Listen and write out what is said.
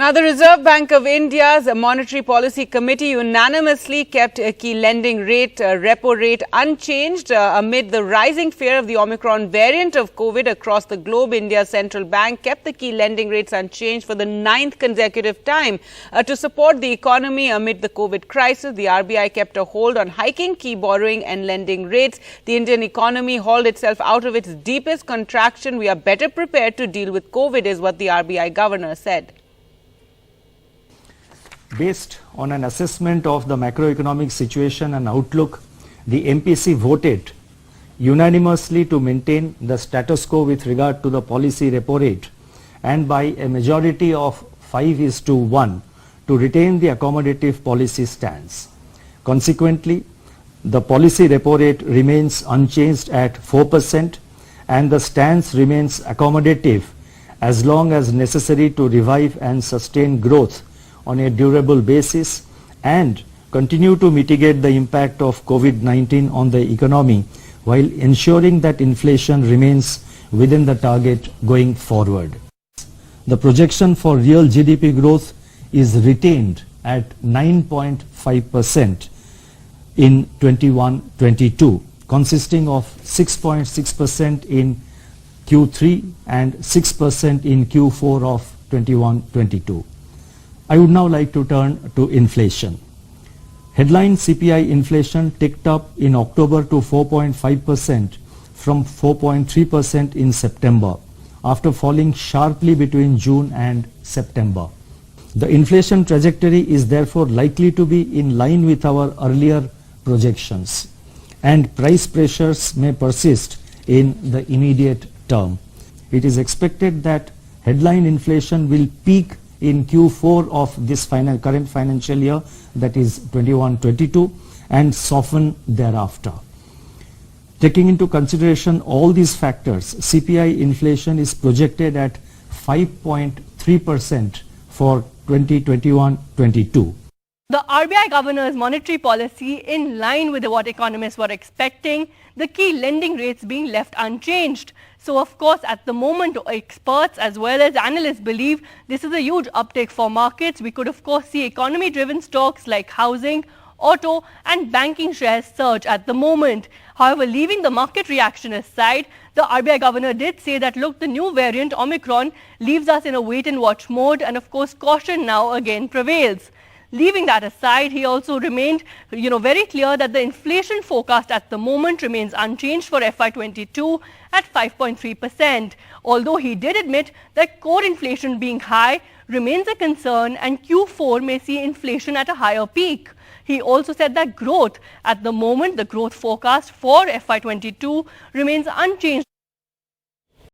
Now, the Reserve Bank of India's Monetary Policy Committee unanimously kept a key lending rate, repo rate, unchanged amid the rising fear of the Omicron variant of COVID across the globe. India's central bank kept the key lending rates unchanged for the 9th consecutive time. To support the economy amid the COVID crisis, the RBI kept a hold on hiking key borrowing and lending rates. The Indian economy hauled itself out of its deepest contraction. We are better prepared to deal with COVID, is what the RBI governor said. Based on an assessment of the macroeconomic situation and outlook, the MPC voted unanimously to maintain the status quo with regard to the policy repo rate and by a majority of 5:1 to retain the accommodative policy stance. Consequently, the policy repo rate remains unchanged at 4% and the stance remains accommodative as long as necessary to revive and sustain growth on a durable basis and continue to mitigate the impact of COVID-19 on the economy while ensuring that inflation remains within the target going forward. The projection for real GDP growth is retained at 9.5% in 21-22, consisting of 6.6% in Q3 and 6% in Q4 of 21-22. I would now like to turn to inflation. Headline CPI inflation ticked up in October to 4.5% from 4.3% in September, after falling sharply between June and September. The inflation trajectory is therefore likely to be in line with our earlier projections, and price pressures may persist in the immediate term. It is expected that headline inflation will peak in Q4 of this current financial year, that is 21-22, and soften thereafter. Taking into consideration all these factors, CPI inflation is projected at 5.3% for 2021-22. The RBI governor's monetary policy in line with what economists were expecting, the key lending rates being left unchanged. So, of course, at the moment, experts as well as analysts believe this is a huge uptick for markets. We could, of course, see economy-driven stocks like housing, auto and banking shares surge at the moment. However, leaving the market reaction aside, the RBI governor did say that, look, the new variant Omicron leaves us in a wait-and-watch mode, and, of course, caution now again prevails. Leaving that aside, he also remained, very clear that the inflation forecast at the moment remains unchanged for FY22 at 5.3%. Although he did admit that core inflation being high remains a concern and Q4 may see inflation at a higher peak. He also said that growth at the moment, the growth forecast for FY22 remains unchanged.